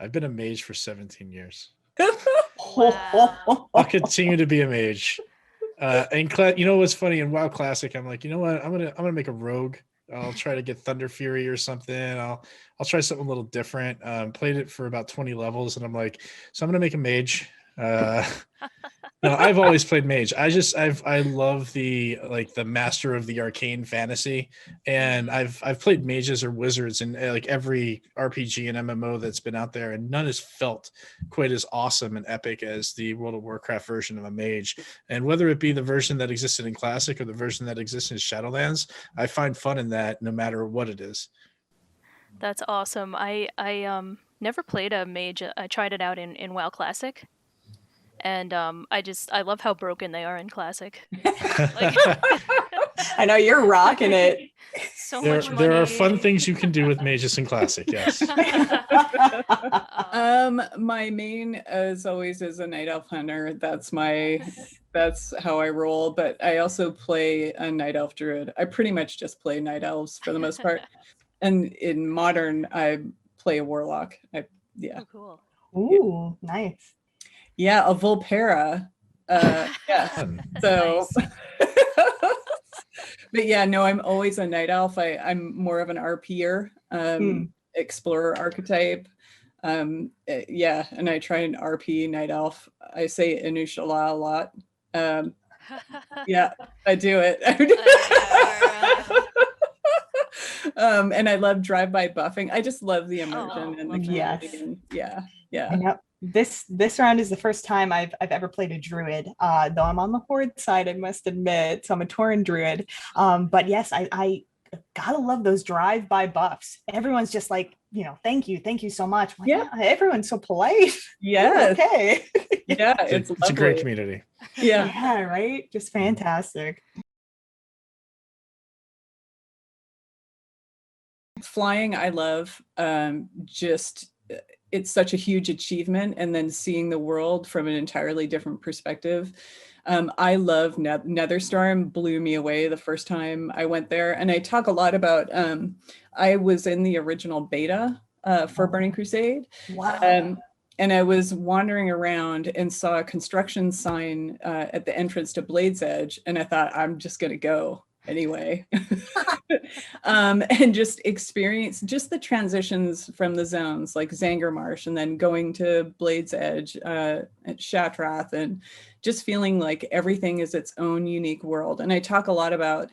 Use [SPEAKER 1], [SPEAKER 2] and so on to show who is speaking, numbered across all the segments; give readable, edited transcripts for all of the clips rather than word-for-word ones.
[SPEAKER 1] I've been a mage for 17 years.
[SPEAKER 2] Wow.
[SPEAKER 1] I'll continue to be a mage. And you know what's funny in WoW Classic? I'm like, you know what? I'm gonna make a rogue. I'll try to get Thunder Fury or something. I'll try something a little different. Played it for about 20 levels, and I'm like, so I'm gonna make a mage. No, I've always played mage. I love the master of the arcane fantasy, and I've played mages or wizards in like every RPG and MMO that's been out there, and none has felt quite as awesome and epic as the World of Warcraft version of a mage. And whether it be the version that existed in Classic or the version that exists in Shadowlands, I find fun in that no matter what it is.
[SPEAKER 2] That's awesome. I never played a mage. I tried it out in WoW Classic. And I love how broken they are in Classic. Like,
[SPEAKER 3] I know you're rocking it.
[SPEAKER 2] So much money.
[SPEAKER 1] There are fun things you can do with mages in Classic, yes.
[SPEAKER 3] My main, as always, is a Night Elf Hunter. That's how I roll. But I also play a Night Elf Druid. I pretty much just play Night Elves for the most part. And in Modern, I play a Warlock. Yeah.
[SPEAKER 2] Oh, cool.
[SPEAKER 4] Ooh, nice.
[SPEAKER 3] Yeah, a Volpera. Yeah. So, but yeah, no, I'm always a Night Elf. I'm more of an RPer, explorer archetype. Yeah, and I try and RP Night Elf. I say Inushala a lot. Yeah, I do it. And I love drive-by buffing. I just love the immersion and the community. And yeah.
[SPEAKER 4] I know. This round is the first time I've ever played a druid, though I'm on the horde side, I must admit. So I'm a Tauren druid. But yes, I gotta love those drive-by buffs. Everyone's just like, thank you so much. Like, yeah, everyone's so polite.
[SPEAKER 3] Yeah.
[SPEAKER 4] Okay.
[SPEAKER 3] Yeah,
[SPEAKER 1] it's a great community.
[SPEAKER 4] Yeah, right? Just fantastic.
[SPEAKER 3] Flying, I love. It's such a huge achievement, and then seeing the world from an entirely different perspective. I love Netherstorm. Blew me away the first time I went there, and I talk a lot about. I was in the original beta for Burning Crusade.
[SPEAKER 4] Wow.
[SPEAKER 3] And I was wandering around and saw a construction sign at the entrance to Blade's Edge, and I thought, I'm just going to go anyway. And just experience just the transitions from the zones like Zangarmarsh, and then going to Blade's Edge at Shatrath, and just feeling like everything is its own unique world. And I talk a lot about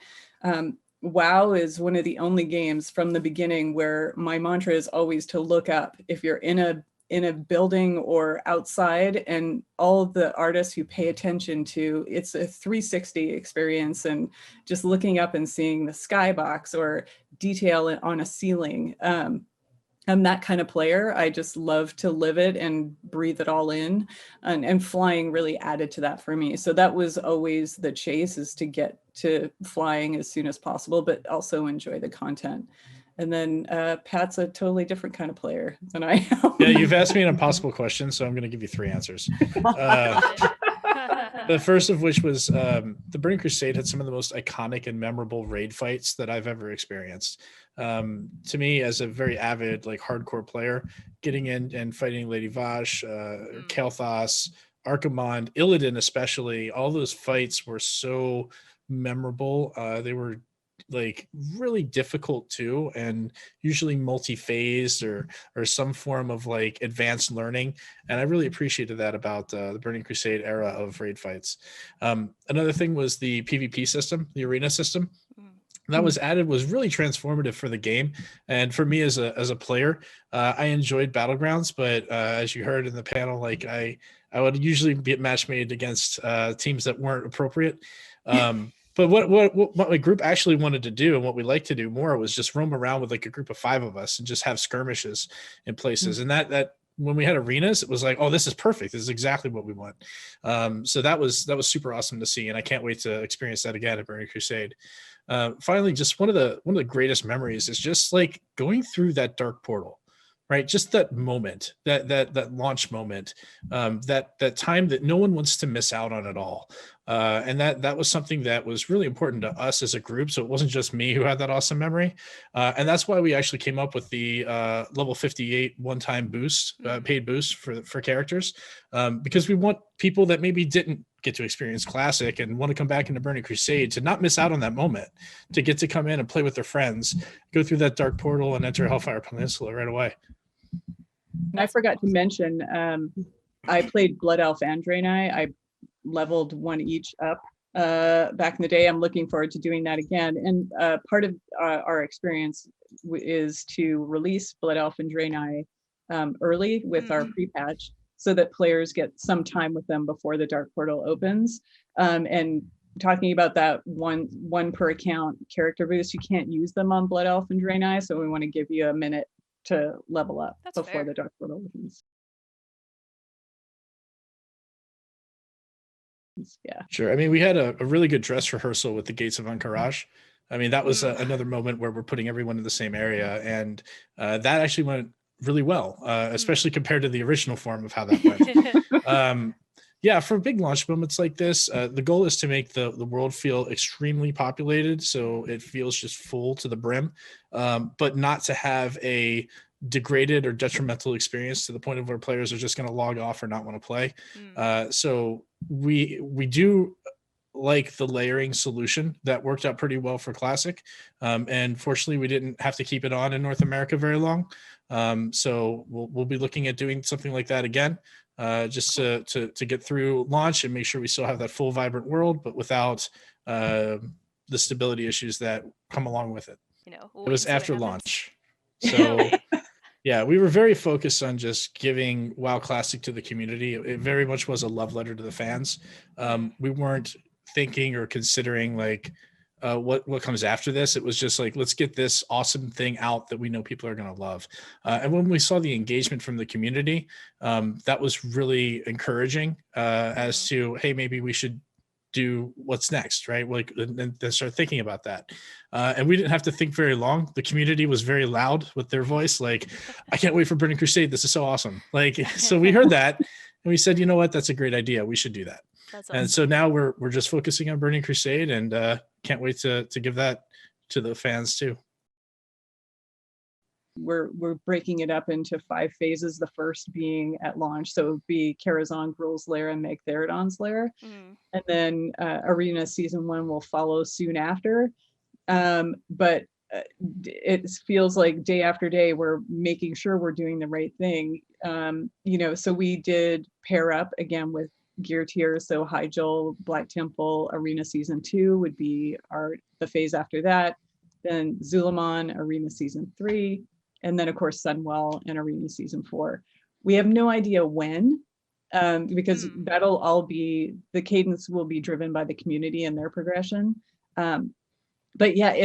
[SPEAKER 3] WoW is one of the only games from the beginning where my mantra is always to look up. If you're in a building or outside, and all of the artists who pay attention to, it's a 360 experience, and just looking up and seeing the skybox or detail on a ceiling. I'm that kind of player. I just love to live it and breathe it all in, and flying really added to that for me. So that was always the chase, is to get to flying as soon as possible, but also enjoy the content. And then Pat's a totally different kind of player than I am.
[SPEAKER 1] Yeah, you've asked me an impossible question, so I'm going to give you 3 answers. The first of which was the Burning Crusade had some of the most iconic and memorable raid fights that I've ever experienced. To me, as a very avid, hardcore player, getting in and fighting Lady Vash, Kael'thas, Archimonde, Illidan especially, all those fights were so memorable. They were really difficult too, and usually multi-phased or some form of advanced learning, and I really appreciated that about the Burning Crusade era of raid fights. Another thing was the PvP system, the arena system that was added, was really transformative for the game, and for me as a player. I enjoyed Battlegrounds, but as you heard in the panel, I would usually get match made against teams that weren't appropriate. But what my group actually wanted to do, and what we like to do more, was just roam around with a group of 5 of us and just have skirmishes in places. And that when we had arenas, it was like, oh, this is perfect. This is exactly what we want. So that was super awesome to see, and I can't wait to experience that again at Burning Crusade. Finally, just one of the greatest memories is just going through that dark portal. right? Just that moment, that launch moment, that time that no one wants to miss out on at all. And that was something that was really important to us as a group. So it wasn't just me who had that awesome memory. And that's why we actually came up with the level 58 one-time boost, paid boost for characters, because we want people that maybe didn't get to experience Classic and want to come back into Burning Crusade to not miss out on that moment, to get to come in and play with their friends, go through that dark portal and enter Hellfire Peninsula right away.
[SPEAKER 3] And I forgot to mention, I played Blood Elf and Draenei. I leveled one each up back in the day. I'm looking forward to doing that again. And part of our experience is to release Blood Elf and Draenei early with our pre-patch, so that players get some time with them before the dark portal opens. And talking about that one per account character boost, you can't use them on Blood Elf and Draenei, so we want to give you a minute to level up before the dark portal opens. Yeah, sure.
[SPEAKER 1] I mean, we had a really good dress rehearsal with the Gates of Ahn'Qiraj. I mean, that was another moment where we're putting everyone in the same area, and that actually went really well, especially compared to the original form of how that went. Yeah, for big launch moments like this, the goal is to make the world feel extremely populated, so it feels just full to the brim, but not to have a degraded or detrimental experience to the point of where players are just going to log off or not want to play. So we do like the layering solution that worked out pretty well for Classic, and fortunately we didn't have to keep it on in North America very long. So we'll be looking at doing something like that again, just to get through launch and make sure we still have that full vibrant world, but without the stability issues that come along with it.
[SPEAKER 2] You know,
[SPEAKER 1] it was after launch, so yeah, we were very focused on just giving WoW Classic to the community. It very much was a love letter to the fans. We weren't thinking or considering like what comes after this. It was just like, let's get this awesome thing out that we know people are going to love. And when we saw the engagement from the community, that was really encouraging as to, hey, maybe we should do what's next, right? Like, and then start thinking about that. And we didn't have to think very long. The community was very loud with their voice. Like, I can't wait for Burning Crusade. This is so awesome. Like, so we heard that and we said, you know what? That's a great idea. We should do that. That's awesome. And so now we're just focusing on Burning Crusade, and can't wait to give that to the fans too.
[SPEAKER 3] We're breaking it up into 5 phases. The first being at launch, so it would be Karazhan, Gruul's Lair, and Meg Theridon's Lair, and then Arena Season 1 will follow soon after. But it feels like day after day we're making sure we're doing the right thing. You know, so we did pair up again with gear tiers. So Hyjal, Black Temple, Arena Season 2 would be the phase after that. Then Zul'Aman, Arena Season 3. And then, of course, Sunwell and Arena Season 4. We have no idea when, because that'll all be, the cadence will be driven by the community and their progression. But yeah,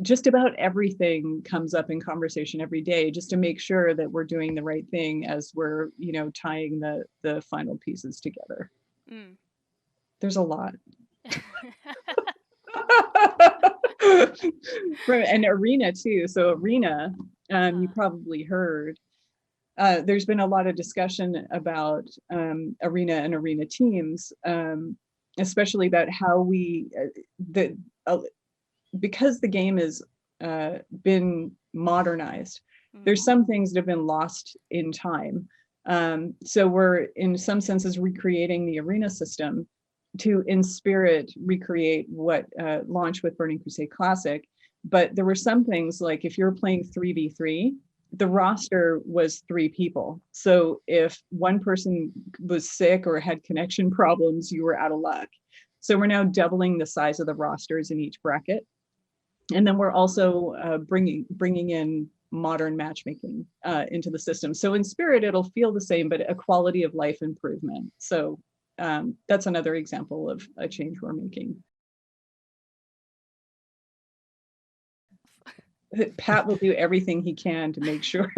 [SPEAKER 3] just about everything comes up in conversation every day, just to make sure that we're doing the right thing as we're, you know, tying the final pieces together. There's a lot. And Arena too. So Arena, you probably heard, there's been a lot of discussion about Arena and Arena teams, especially about how because the game has been modernized, there's some things that have been lost in time. So we're in some senses recreating the Arena system to, in spirit, recreate what launched with Burning Crusade Classic. But there were some things, like if you're playing 3v3, the roster was 3 people. So if one person was sick or had connection problems, you were out of luck. So we're now doubling the size of the rosters in each bracket. And then we're also bringing in modern matchmaking into the system. So in spirit, it'll feel the same, but a quality of life improvement. So that's another example of a change we're making. Pat will do everything he can to make sure.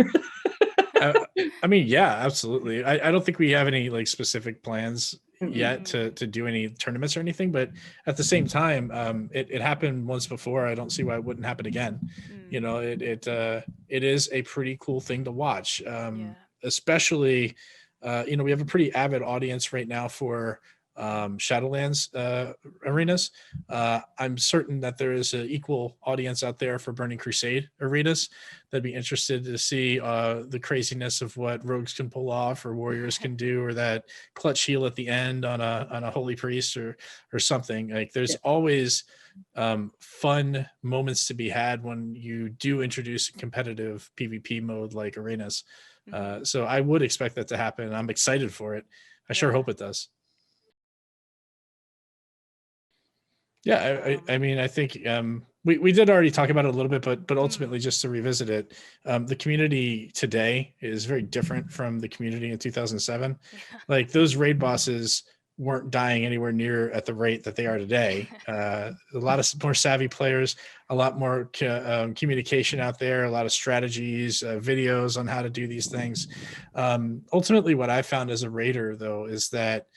[SPEAKER 1] I mean, yeah, absolutely. I don't think we have any like specific plans yet to do any tournaments or anything, but at the same time, it happened once before. I don't see why it wouldn't happen again. You know, it is a pretty cool thing to watch, especially you know, we have a pretty avid audience right now for Shadowlands arenas. I'm certain that there is an equal audience out there for Burning Crusade arenas that'd be interested to see the craziness of what rogues can pull off or warriors can do, or that clutch heal at the end on a holy priest or something. Like there's always fun moments to be had when you do introduce a competitive PvP mode like arenas. So I would expect that to happen. I'm excited for it. I sure hope it does. Yeah, I mean, I think we did already talk about it a little bit, but ultimately, just to revisit it, the community today is very different from the community in 2007. Like those raid bosses weren't dying anywhere near at the rate that they are today. A lot of more savvy players, a lot more communication out there, a lot of strategies, videos on how to do these things. Ultimately, what I found as a raider, though, is that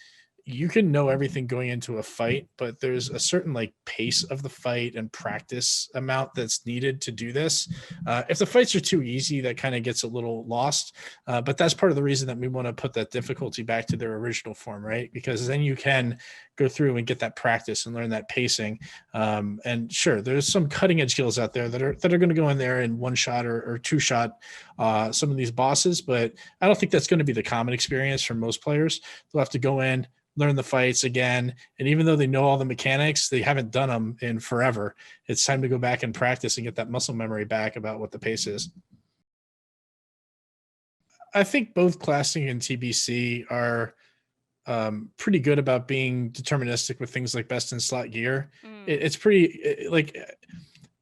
[SPEAKER 1] you can know everything going into a fight, but there's a certain like pace of the fight and practice amount that's needed to do this. If the fights are too easy, that kind of gets a little lost. But that's part of the reason that we want to put that difficulty back to their original form, right? Because then you can go through and get that practice and learn that pacing. And sure, there's some cutting edge skills out there that are going to go in there in one shot or two shot some of these bosses, but I don't think that's going to be the common experience for most players. They'll have to go in, learn the fights again, and even though they know all the mechanics, they haven't done them in forever. It's time to go back and practice and get that muscle memory back about what the pace is. I think both Classic and TBC are pretty good about being deterministic with things like best in slot gear. It's pretty like,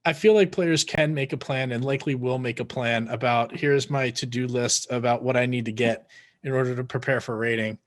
[SPEAKER 1] I feel like players can make a plan and likely will make a plan about, here's my to-do list about what I need to get in order to prepare for raiding.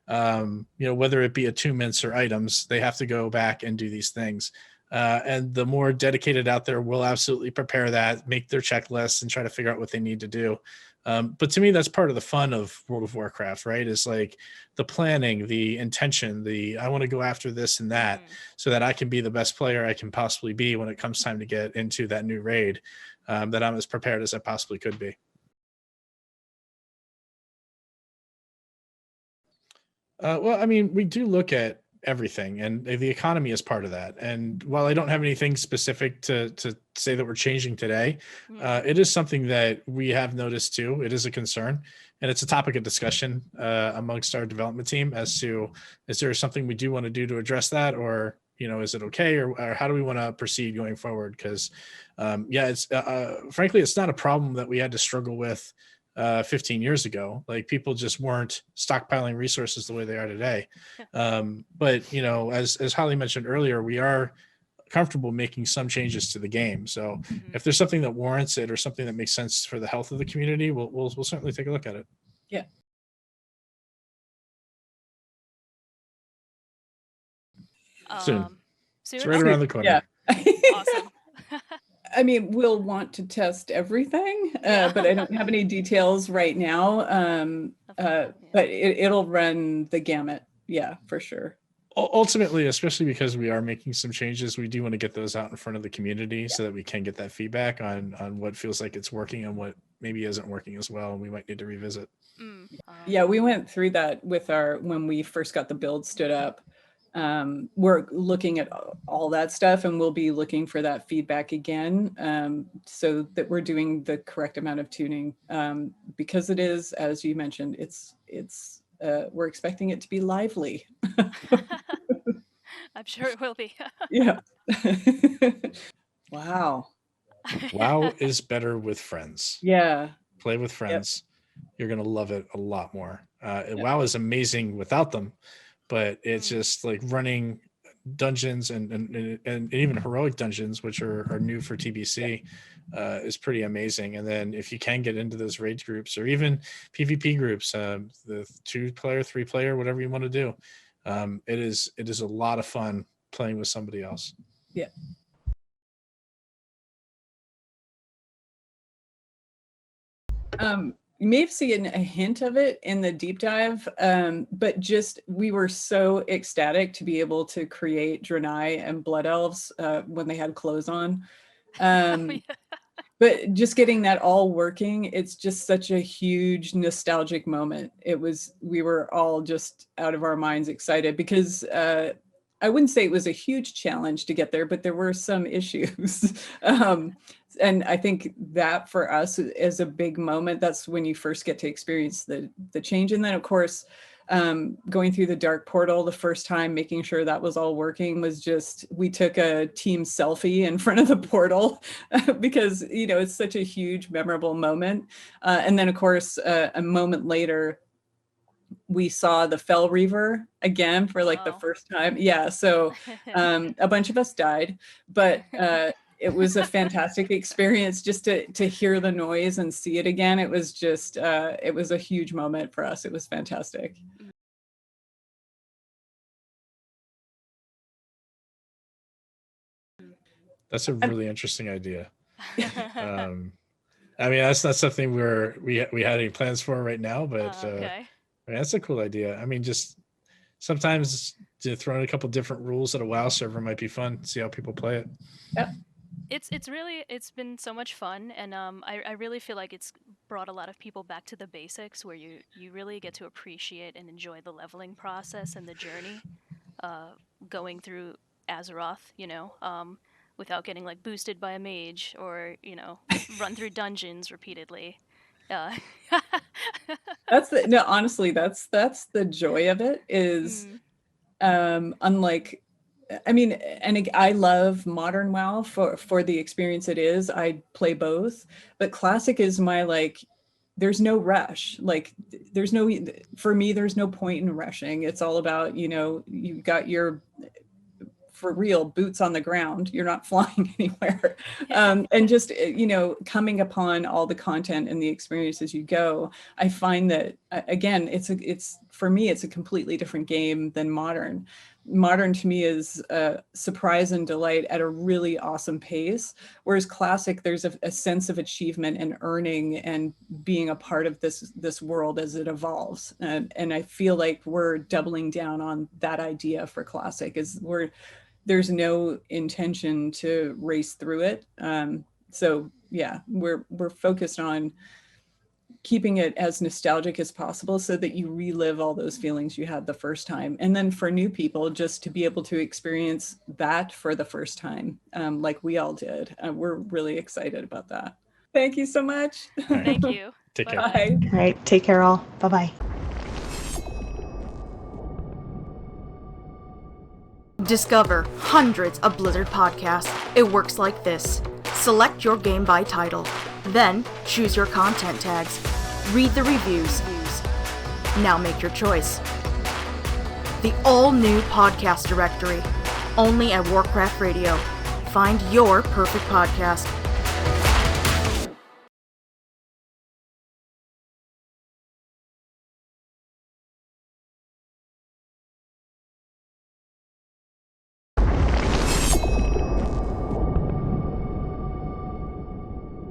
[SPEAKER 1] You know, whether it be attunements or items, they have to go back and do these things. And the more dedicated out there will absolutely prepare that, make their checklists and try to figure out what they need to do. But to me, that's part of the fun of World of Warcraft, right? Is like the planning, the intention, I want to go after this and that so that I can be the best player I can possibly be when it comes time to get into that new raid, that I'm as prepared as I possibly could be. Well, I mean, we do look at everything, and the economy is part of that. And while I don't have anything specific to say that we're changing today, it is something that we have noticed too. It is a concern, and it's a topic of discussion amongst our development team as to, is there something we do want to do to address that, or you know, is it okay, or how do we want to proceed going forward? Because it's frankly, it's not a problem that we had to struggle with 15 years ago. Like people just weren't stockpiling resources the way they are today. But you know, as Holly mentioned earlier, we are comfortable making some changes to the game. So if there's something that warrants it or something that makes sense for the health of the community, we'll certainly take a look at it.
[SPEAKER 3] Yeah.
[SPEAKER 1] Soon.
[SPEAKER 2] Soon?
[SPEAKER 1] It's right around the corner.
[SPEAKER 3] Yeah.
[SPEAKER 2] Awesome.
[SPEAKER 3] I mean, we'll want to test everything, but I don't have any details right now. But it'll run the gamut. Yeah, for sure.
[SPEAKER 1] Ultimately, especially because we are making some changes, we do want to get those out in front of the community so that we can get that feedback on what feels like it's working and what maybe isn't working as well, and we might need to revisit.
[SPEAKER 3] Yeah, we went through that with when we first got the build stood up. We're looking at all that stuff, and we'll be looking for that feedback again, so that we're doing the correct amount of tuning, because it is, as you mentioned, it's we're expecting it to be lively.
[SPEAKER 2] I'm sure it will be.
[SPEAKER 3] Yeah. Wow.
[SPEAKER 1] WoW is better with friends.
[SPEAKER 3] Yeah.
[SPEAKER 1] Play with friends. Yep. You're going to love it a lot more. WoW is amazing without them, but it's just like running dungeons and even heroic dungeons, which are new for TBC, is pretty amazing. And then if you can get into those raid groups or even PvP groups, the 2-player, 3-player, whatever you want to do, it is a lot of fun playing with somebody else.
[SPEAKER 3] Yeah. you may have seen a hint of it in the deep dive, but just we were so ecstatic to be able to create Draenei and Blood Elves when they had clothes on. But just getting that all working, it's just such a huge nostalgic moment. We were all just out of our minds excited because I wouldn't say it was a huge challenge to get there, but there were some issues. And I think that for us is a big moment. That's when you first get to experience the change. And then of course, going through the dark portal the first time, making sure that was all working was just, we took a team selfie in front of the portal because, it's such a huge, memorable moment. And then of course, a moment later, we saw the Fell Reaver again for like the first time. Yeah. So a bunch of us died, but it was a fantastic experience just to hear the noise and see it again. It was just, it was a huge moment for us. It was fantastic.
[SPEAKER 1] That's a really interesting idea. I mean, that's not something we had any plans for right now, but that's a cool idea. I mean, just sometimes to throw in a couple different rules at a WoW server might be fun. See how people play it.
[SPEAKER 3] Yep.
[SPEAKER 2] It's been so much fun, and I really feel like it's brought a lot of people back to the basics, where you really get to appreciate and enjoy the leveling process and the journey, going through Azeroth, without getting like boosted by a mage or run through dungeons repeatedly.
[SPEAKER 3] Honestly, that's the joy of it is unlike, I mean, and I love modern WoW for the experience it is. I play both, but classic is my there's no rush. For me, there's no point in rushing. It's all about, you've got your, for real, boots on the ground. You're not flying anywhere. And just, coming upon all the content and the experience as you go. I find that, again, for me, it's a completely different game than modern. Modern to me is surprise and delight at a really awesome pace. Whereas classic, there's a sense of achievement and earning and being a part of this world as it evolves. And I feel like we're doubling down on that idea for classic there's no intention to race through it. So yeah, we're focused on keeping it as nostalgic as possible so that you relive all those feelings you had the first time. And then for new people, just to be able to experience that for the first time, like we all did. We're really excited about that. Thank you so much.
[SPEAKER 2] Thank you.
[SPEAKER 1] Take care.
[SPEAKER 3] Bye.
[SPEAKER 4] All right. Take care all. Bye-bye.
[SPEAKER 5] Discover hundreds of Blizzard podcasts. It works like this. Select your game by title. Then choose your content tags. Read the reviews. Now make your choice. The all-new podcast directory. Only at Warcraft Radio. Find your perfect podcast.